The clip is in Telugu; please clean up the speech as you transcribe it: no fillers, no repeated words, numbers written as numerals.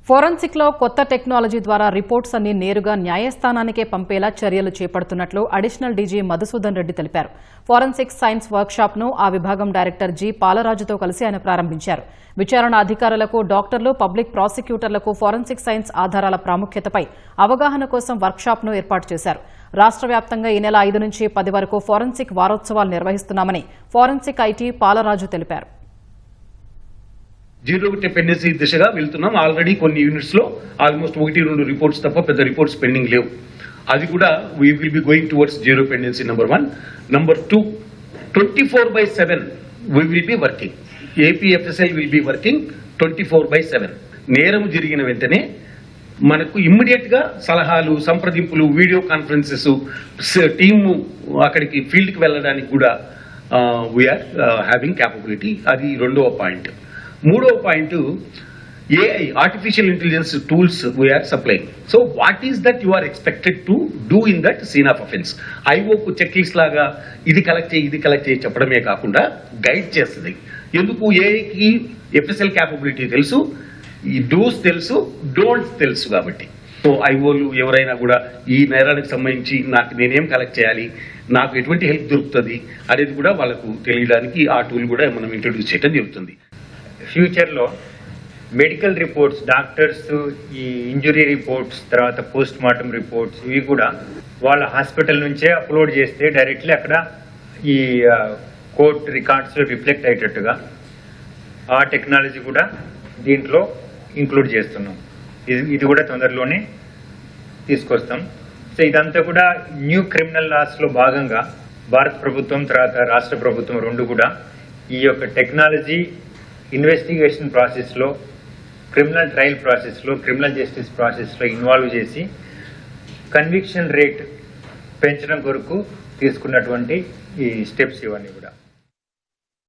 ఫోరెన్సిక్ లో కొత్త టెక్నాలజీ ద్వారా రిపోర్ట్స్ అన్ని నేరుగా న్యాయస్థానానికే పంపేలా చర్యలు చేపడుతున్నట్లు అడిషనల్ డీజీ మధుసూదన్ రెడ్డి తెలిపారు. ఫోరెన్సిక్ సైన్స్ వర్క్ షాప్ ను ఆ విభాగం డైరెక్టర్ జి పాలరాజుతో కలిసి ఆయన ప్రారంభించారు. విచారణ అధికారులకు, డాక్టర్లు, పబ్లిక్ ప్రాసిక్యూటర్లకు ఫోరెన్సిక్ సైన్స్ ఆధారాల ప్రాముఖ్యతపై అవగాహన కోసం వర్క్ షాప్ ను ఏర్పాటు చేశారు. రాష్ట్ర వ్యాప్తంగా ఈ నెల 5 నుంచి 10 వరకు ఫోరెన్సిక్ వారోత్సవాలు నిర్వహిస్తున్నామని ఫోరెన్సిక్ ఐటీ పాలరాజు తెలిపారు. జీరో డిపెండెన్సీ దిశగా వెళ్తున్నాం. ఆల్రెడీ కొన్ని యూనిట్స్ లో ఆల్మోస్ట్ 1-2 రిపోర్ట్స్ తప్ప పెద్ద రిపోర్ట్స్ పెండింగ్ లేవు. అది కూడా we will be going towards zero dependency. Number 1. Number 2, 24/7 we will be working. APFSL will be working 24/7. నేరం జరిగిన వెంటనే మనకు ఇమ్మీడియట్ గా సలహాలు, సంప్రదింపులు, వీడియో కాన్ఫరెన్సెస్, టీము అక్కడికి ఫీల్డ్ కి వెళ్ళడానికి కూడా వీఆర్ హ్యావింగ్ క్యాపబిలిటీ. అది 2వ పాయింట్. 3వ point, AI, artificial intelligence tools we are supplying. So what is that you are expected to do in that scene of offence? ఐఓకు చెక్ లిస్ట్ లాగా ఇది కలెక్ట్ చేయి చెప్పడమే కాకుండా గైడ్ చేస్తుంది. ఎందుకు? ఏఐకి ఎఫ్ఎస్ఎల్ క్యాపబిలిటీ తెలుసు, ఈ డూస్ తెలుసు, డోంట్స్ తెలుసు. కాబట్టి సో ఐఓలు ఎవరైనా కూడా ఈ నేరానికి సంబంధించి నేనేం కలెక్ట్ చేయాలి, నాకు ఎటువంటి హెల్ప్ దొరుకుతుంది అనేది కూడా వాళ్ళకు తెలియడానికి ఆ టూల్ కూడా మనం ఇంట్రొడ్యూస్ చేయడం జరుగుతుంది. ఫ్యూచర్లో మెడికల్ రిపోర్ట్స్, డాక్టర్స్ ఈ ఇంజురీ రిపోర్ట్స్, తర్వాత పోస్ట్ మార్టం రిపోర్ట్స్, ఇవి కూడా వాళ్ళ హాస్పిటల్ నుంచే అప్లోడ్ చేస్తే డైరెక్ట్లీ అక్కడ ఈ కోర్ట్ రికార్డ్స్లో రిఫ్లెక్ట్ అయ్యేటట్టుగా ఆ టెక్నాలజీ కూడా దీంట్లో ఇంక్లూడ్ చేస్తున్నాం. ఇది కూడా తొందరలోనే తీసుకొస్తాం. సో ఇదంతా కూడా న్యూ క్రిమినల్ లాస్లో భాగంగా భారత ప్రభుత్వం తర్వాత రాష్ట్ర ప్రభుత్వం రెండు కూడా ఈ యొక్క టెక్నాలజీ ఇన్వెస్టిగేషన్ ప్రాసెస్లో, క్రిమినల్ ట్రయల్ ప్రాసెస్లో, క్రిమినల్ జస్టిస్ ప్రాసెస్లో ఇన్వాల్వ్ చేసి కన్విక్షన్ రేట్ పెంచడం కొరకు తీసుకున్నటువంటి ఈ స్టెప్స్ ఇవన్నీ కూడా.